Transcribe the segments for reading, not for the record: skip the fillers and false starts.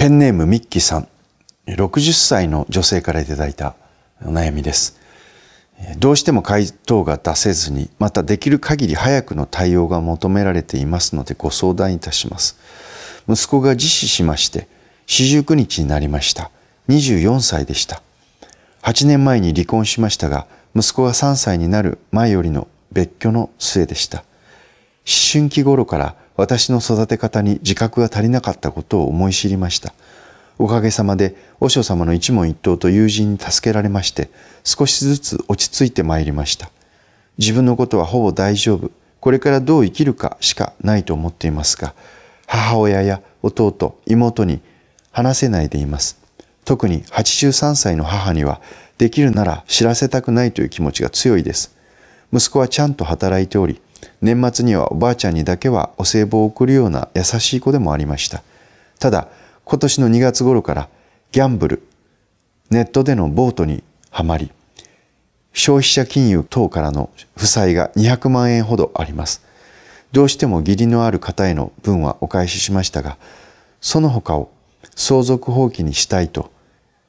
ペンネームミッキーさん、60歳の女性からいただいたお悩みです。どうしても回答が出せずに、またできる限り早くの対応が求められていますのでご相談いたします。息子が自死しまして49日になりました。24歳でした。8年前に離婚しましたが、息子が3歳になる前よりの別居の末でした。思春期頃から私の育て方に自覚が足りなかったことを思い知りました。おかげさまで和尚様の一問一答と友人に助けられまして、少しずつ落ち着いてまいりました。自分のことはほぼ大丈夫、これからどう生きるかしかないと思っていますが、母親や弟、妹に話せないでいます。特に83歳の母には、できるなら知らせたくないという気持ちが強いです。息子はちゃんと働いており、年末にはおばあちゃんにだけはお歳暮を送るような優しい子でもありました。ただ、今年の2月頃からギャンブル、ネットでのボートにはまり、消費者金融等からの負債が200万円ほどあります。どうしても義理のある方への分はお返ししましたが、その他を相続放棄にしたいと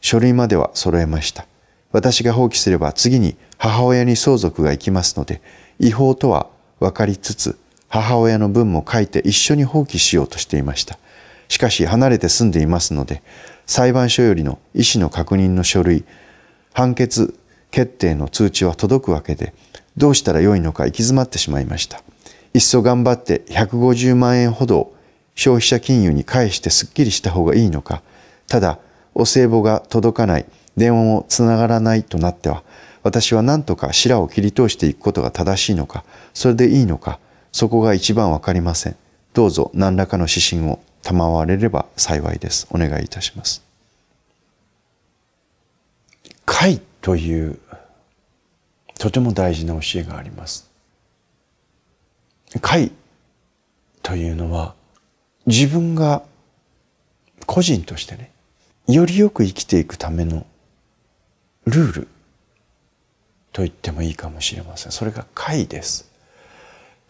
書類までは揃えました。私が放棄すれば次に母親に相続が行きますので、違法とは分かりつつ、母親の分も書いて一緒に放棄しようとしていました。しかし離れて住んでいますので、裁判所よりの意思の確認の書類、判決決定の通知は届くわけで、どうしたらよいのか行き詰まってしまいました。いっそ頑張って150万円ほどを消費者金融に返してすっきりした方がいいのか、ただお歳暮が届かない、電話もつながらないとなっては、私は何とか白を切り通していくことが正しいのか、それでいいのか、そこが一番わかりません。どうぞ何らかの指針を賜れれば幸いです。お願いいたします。戒というとても大事な教えがあります。戒というのは、自分が個人としてね、よりよく生きていくためのルールと言ってもいいかもしれません。それが戒です。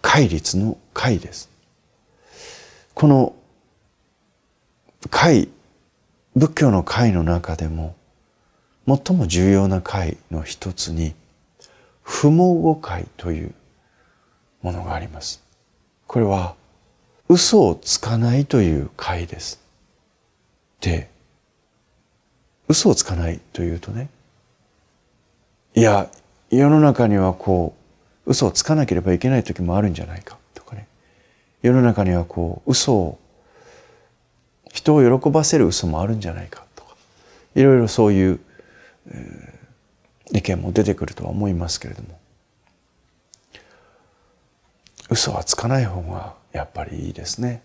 戒律の戒です。この戒、仏教の戒の中でも最も重要な戒の一つに不毛語戒というものがあります。これは嘘をつかないという戒です。で、嘘をつかないというとね、いや、世の中には嘘をつかなければいけない時もあるんじゃないかとかね、世の中には人を喜ばせる嘘もあるんじゃないかとか、いろいろそういう、意見も出てくるとは思いますけれども、嘘はつかない方がやっぱりいいですね。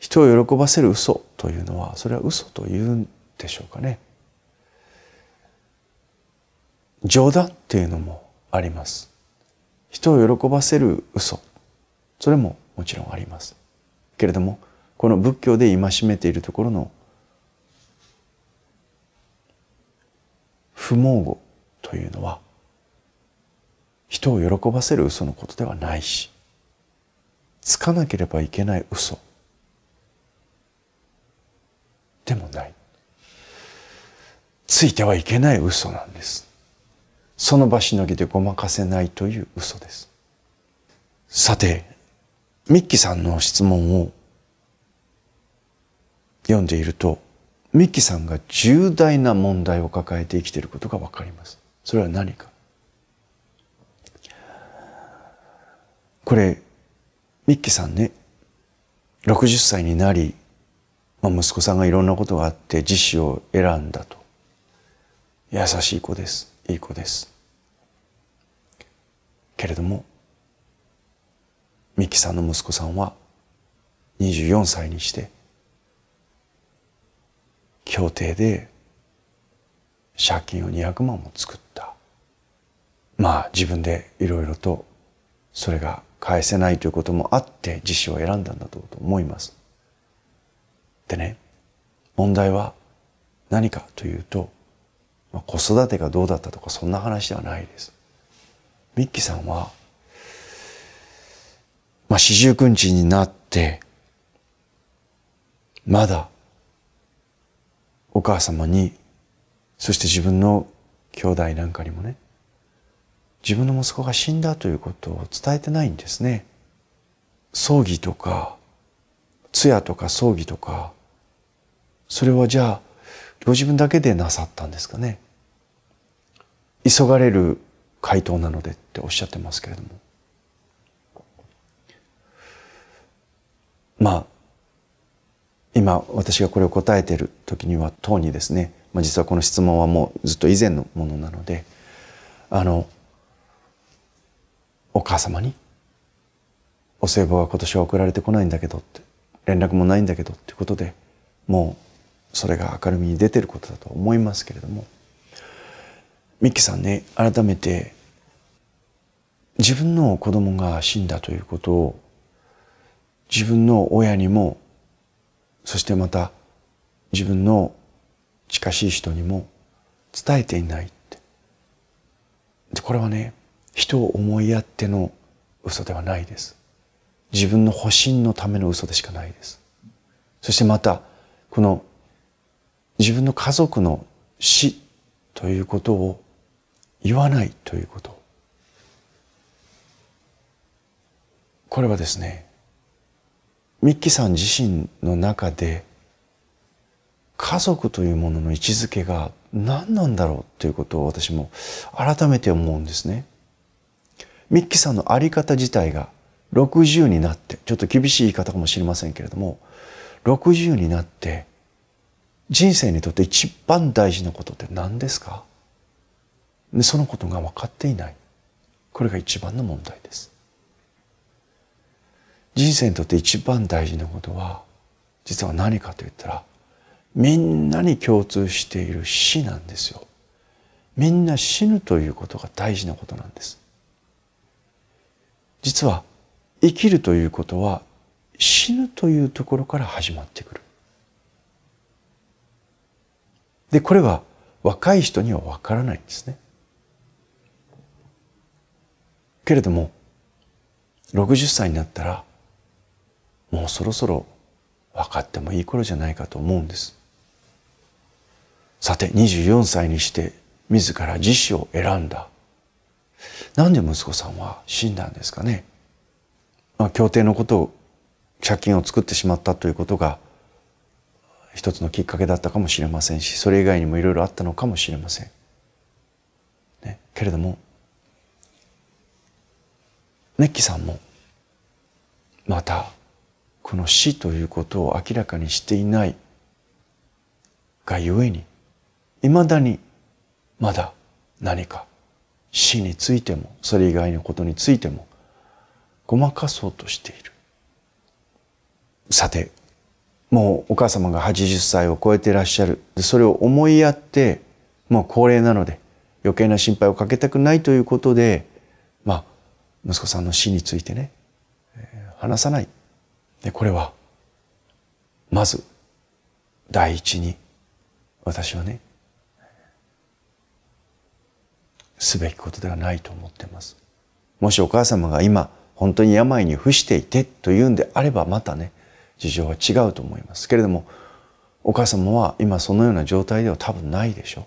人を喜ばせる嘘というのは、それは嘘というんでしょうかね。冗談っていうのもあります。人を喜ばせる嘘、それももちろんあります。けれども、この仏教で戒めているところの不毛語というのは、人を喜ばせる嘘のことではないし、つかなければいけない嘘でもない。ついてはいけない嘘なんです。その場しのぎでごまかせないという嘘です。さて、ミッキーさんの質問を読んでいると、ミッキーさんが重大な問題を抱えて生きていることがわかります。それは何か。これ、ミッキーさんね、60歳になり、息子さんがいろんなことがあって自死を選んだと。優しい子です。いい子です。けれども、ミッキーさんの息子さんは24歳にして、競艇で借金を200万も作った。自分でいろいろとそれが返せないということもあって自死を選んだんだと思います。でね、問題は何かというと、子育てがどうだったとかそんな話ではないです。ミッキーさんは、四十九日になって、まだお母様に、そして自分の兄弟なんかにもね、自分の息子が死んだということを伝えてないんですね。葬儀とか通夜とか葬儀とか、それはじゃあご自分だけでなさったんですかね。急がれる回答なのでっておっしゃってますけれども、今私がこれを答えている時には当にですね、実はこの質問はもうずっと以前のものなので、お母様にお歳暮が今年は送られてこないんだけどって、連絡もないんだけどっていうことで、もうそれが明るみに出てることだと思いますけれども、ミッキーさんね、改めて自分の子供が死んだということを自分の親にも、そしてまた自分の近しい人にも伝えていないって。で、これはね、人を思いやっての嘘ではないです。自分の保身のための嘘でしかないです。そしてまたこの自分の家族の死ということを言わないということ、これはですね、ミッキーさん自身の中で家族というものの位置づけが何なんだろうということを私も改めて思うんですね。ミッキーさんの在り方自体が60になって、ちょっと厳しい言い方かもしれませんけれども、60になって人生にとって一番大事なことって何ですか？で、そのことが分かっていない。これが一番の問題です。人生にとって一番大事なことは実は何かといったら、みんなに共通している死なんですよ。みんな死ぬということが大事なことなんです。実は生きるということは死ぬというところから始まってくる。で、これは若い人にはわからないんですね。けれども60歳になったらもうそろそろ分かってもいい頃じゃないかと思うんです。さて、24歳にして自ら自死を選んだ。なんで息子さんは死んだんですかね。協定のことを、借金を作ってしまったということが一つのきっかけだったかもしれませんし、それ以外にもいろいろあったのかもしれません。ね、けれどもメッキさんもまたこの死ということを明らかにしていないがゆえに、いまだにまだ何か死についてもそれ以外のことについてもごまかそうとしている。さて、もうお母様が80歳を超えていらっしゃる。それを思いやって、もう高齢なので余計な心配をかけたくないということで、息子さんの死についてね、話さない。で、これはまず第一に私はね、すべきことではないと思っています。もしお母様が今本当に病に伏していてというんであれば、またね事情は違うと思いますけれども、お母様は今そのような状態では多分ないでしょ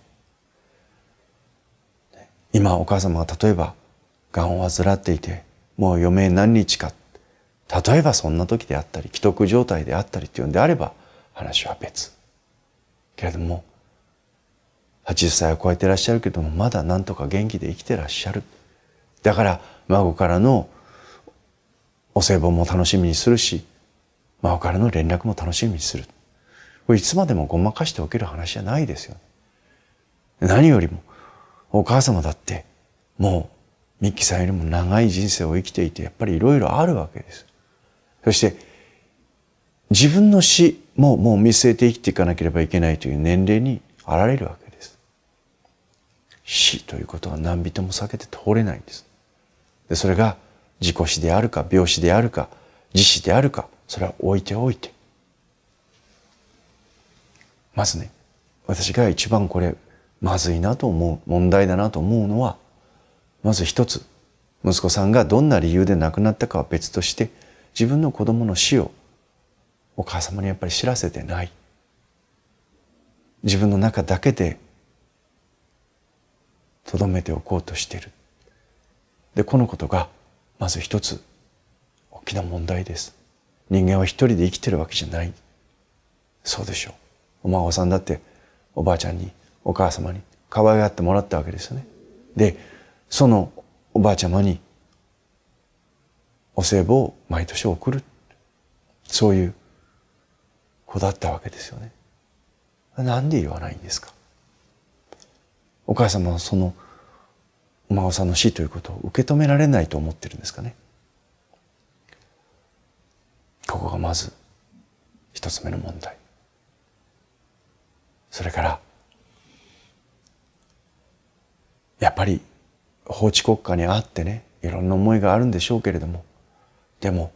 う。今お母様が例えばがんを患っていて、もう余命何日か、例えばそんな時であったり、危篤状態であったりというんであれば話は別。けれども80歳を超えていらっしゃるけれども、まだなんとか元気で生きていらっしゃる。だから孫からのお歳暮も楽しみにするし、孫からの連絡も楽しみにする。これいつまでもごまかしておける話じゃないですよね。何よりもお母様だってもうミッキーさんよりも長い人生を生きていて、やっぱりいろいろあるわけです。そして自分の死ももう見据えて生きていかなければいけないという年齢にあられるわけです。死ということは何人も避けて通れないんです。で、それが自己死であるか病死であるか自死であるか、それは置いておいて、まずね、私が一番これまずいなと思う、問題だなと思うのは、まず一つ、息子さんがどんな理由で亡くなったかは別として、自分の子供の死をお母様にやっぱり知らせてない。自分の中だけでとどめておこうとしている。で、このことがまず一つ大きな問題です。人間は一人で生きてるわけじゃない。そうでしょう。お孫さんだっておばあちゃんにお母様に可愛がってもらったわけですよね。で、そのおばあちゃまにお歳暮を毎年送る。そういう子だったわけですよね。なんで言わないんですか。お母様はそのお孫さんの死ということを受け止められないと思ってるんですかね。ここがまず一つ目の問題。それからやっぱり法治国家にあってね、いろんな思いがあるんでしょうけれども、でも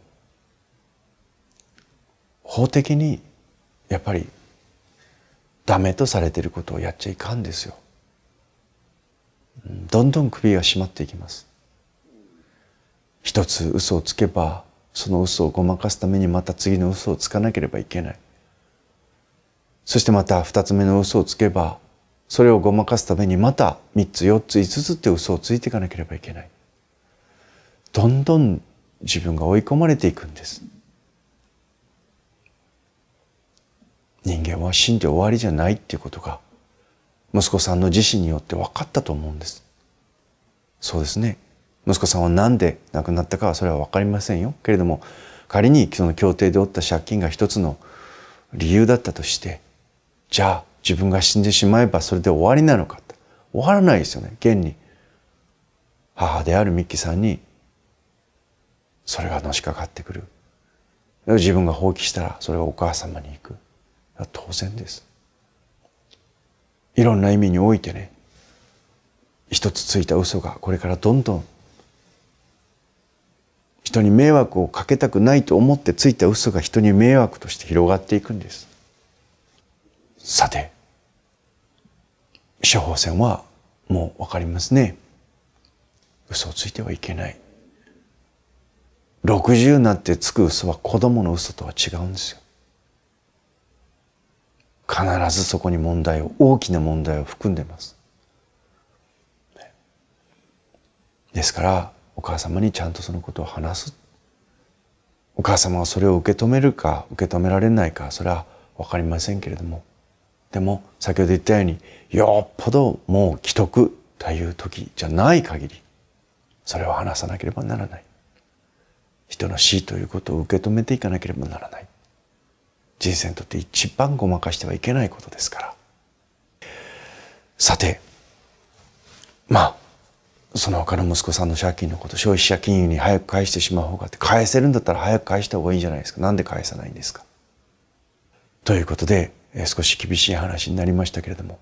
法的にやっぱりダメとされていることをやっちゃいかんですよ。どんどん首が締まっていきます。一つ嘘をつけば、その嘘をごまかすためにまた次の嘘をつかなければいけない。そしてまた二つ目の嘘をつけば、それをごまかすためにまた三つ四つ五つって嘘をついていかなければいけない。どんどん自分が追い込まれていくんです。人間は死んで終わりじゃないっていうことが息子さんの自身によって分かったと思うんです。そうですね。息子さんは何で亡くなったかはそれは分かりませんよ。けれども仮にその協定で負った借金が一つの理由だったとして、じゃあ自分が死んでしまえばそれで終わりなのかって終わらないですよね。現に母であるミッキーさんにそれがのしかかってくる。自分が放棄したらそれがお母様に行く。当然です。いろんな意味においてね、一つついた嘘がこれからどんどん人に迷惑をかけたくないと思ってついた嘘が人に迷惑として広がっていくんです。さて、処方箋はもうわかりますね。嘘をついてはいけない。60になってつく嘘は子供の嘘とは違うんですよ。必ずそこに大きな問題を含んでいます。ですからお母様にちゃんとそのことを話す。お母様はそれを受け止めるか受け止められないか、それは分かりませんけれども、でも先ほど言ったようによっぽどもう危篤という時じゃない限りそれを話さなければならない。人の死ということを受け止めていかなければならない。人生にとって一番ごまかしてはいけないことですから。さて、その他の息子さんの借金のこと、消費者金融に早く返してしまう方がって、返せるんだったら早く返した方がいいんじゃないですか。なんで返さないんですか。ということで少し厳しい話になりましたけれども、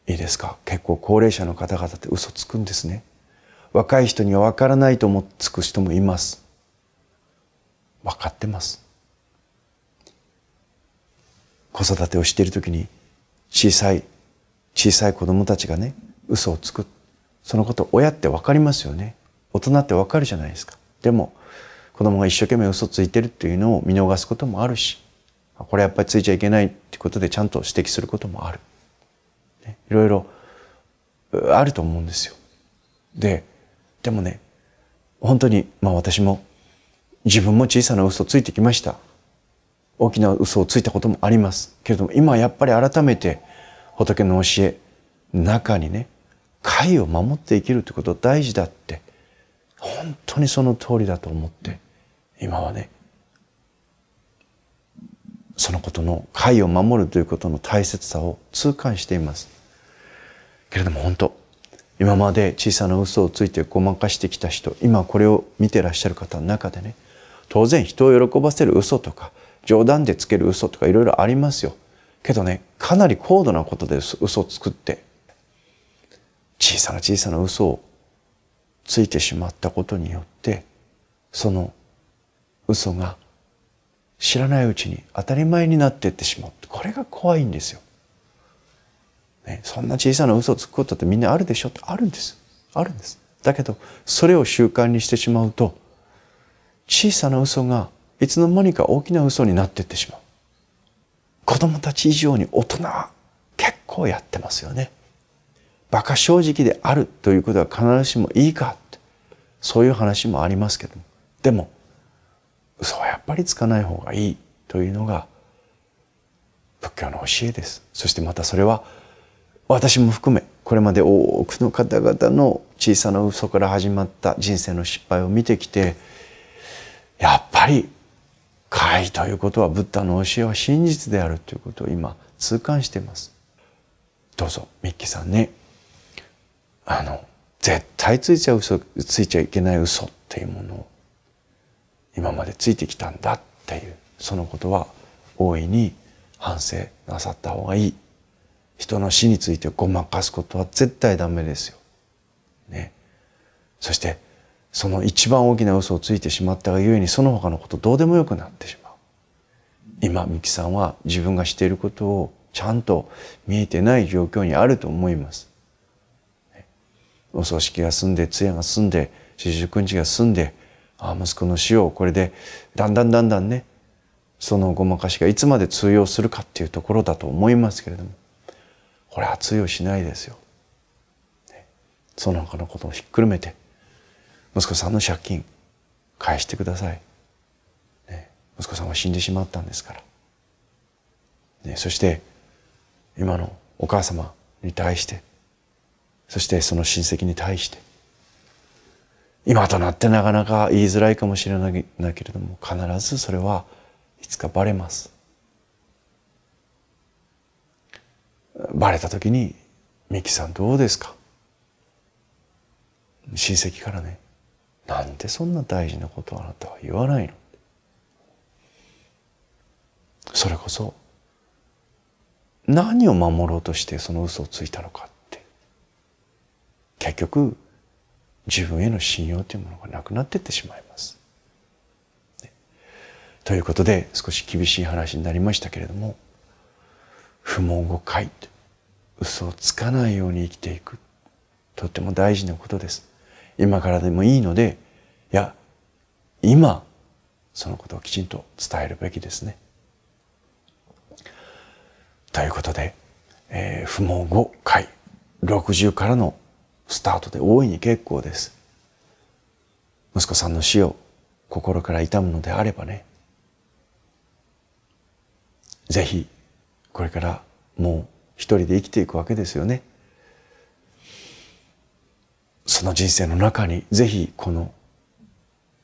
いいですか。結構高齢者の方々って嘘つくんですね。若い人には分からないと思ってつく人もいます。分かってます。子育てをしているときに小さい子供たちがね、嘘をつく。そのこと親って分かりますよね。大人って分かるじゃないですか。でも子供が一生懸命嘘ついてるっていうのを見逃すこともあるし、これやっぱりついちゃいけないってことでちゃんと指摘することもある。いろいろあると思うんですよ。でもね、本当に私も自分も小さな嘘をついてきました。大きな嘘をついたこともありますけれども、今やっぱり改めて仏の教え中にね、戒を守って生きるということ大事だって、本当にその通りだと思って今はね、そのことの戒を守るということの大切さを痛感しています。けれども本当、今まで小さな嘘をついてごまかしてきた人、今これを見てらっしゃる方の中でね、当然人を喜ばせる嘘とか冗談でつける嘘とかいろいろありますよ。けどね、かなり高度なことで嘘を作って小さな嘘をついてしまったことによって、その嘘が知らないうちに当たり前になっていってしまう。これが怖いんですよ。ね、そんな小さな嘘をつくことってみんなあるでしょって、あるんです。あるんです。だけどそれを習慣にしてしまうと、小さな嘘がいつの間にか大きな嘘になっていってしまう。子供たち以上に大人は結構やってますよね。馬鹿正直であるということは必ずしもいいかって、そういう話もありますけども、でも嘘はやっぱりつかない方がいいというのが仏教の教えです。そしてまたそれは私も含めこれまで多くの方々の小さな嘘から始まった人生の失敗を見てきて、やっぱり怪ということはブッダの教えは真実であるということを今痛感しています。どうぞミッキーさんね、絶対ついちゃいけない嘘っていうものを今までついてきたんだっていうそのことは大いに反省なさった方がいい。人の死についてごまかすことは絶対ダメですよ。ね。そしてその一番大きな嘘をついてしまったがゆえにその他のことどうでもよくなってしまう。今ミキさんは自分がしていることをちゃんと見えてない状況にあると思います。お葬式が済んで通夜が済んで四十九日が済んで、息子の死をこれでだんだんね、そのごまかしがいつまで通用するかっていうところだと思いますけれども、これは通用しないですよ。その他のことをひっくるめて息子さんの借金返してください。息子さんは死んでしまったんですから。そして今のお母様に対して、そしてその親戚に対して、今となってなかなか言いづらいかもしれないけれども、必ずそれはいつかバレます。バレた時にミキさんどうですか。親戚からね、なんでそんな大事なことをあなたは言わないの。それこそ何を守ろうとしてその嘘をついたのかって、結局自分への信用というものがなくなっていってしまいます。ということで少し厳しい話になりましたけれども、不問誤解、嘘をつかないように生きていく、とっても大事なことです。今からでもいいので、いや今そのことをきちんと伝えるべきですね。ということで、不問誤解60からのスタートで大いに結構です。息子さんの死を心から悼むのであればね、ぜひこれからもう一人で生きていくわけですよね。その人生の中にぜひこの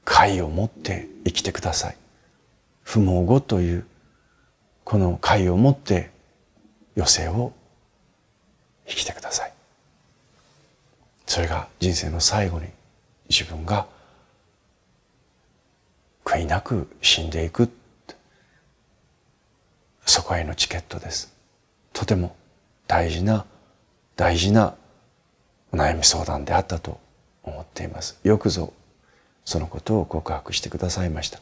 解を持って生きてください。不問誤というこの解を持って余生を生きてください。それが人生の最後に自分が悔いなく死んでいく、そこへのチケットです。とても大事なお悩み相談であったと思っています。よくぞそのことを告白してくださいました。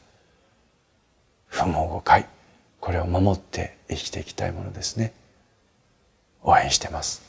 不問誤解、これを守って生きていきたいものですね。応援してます。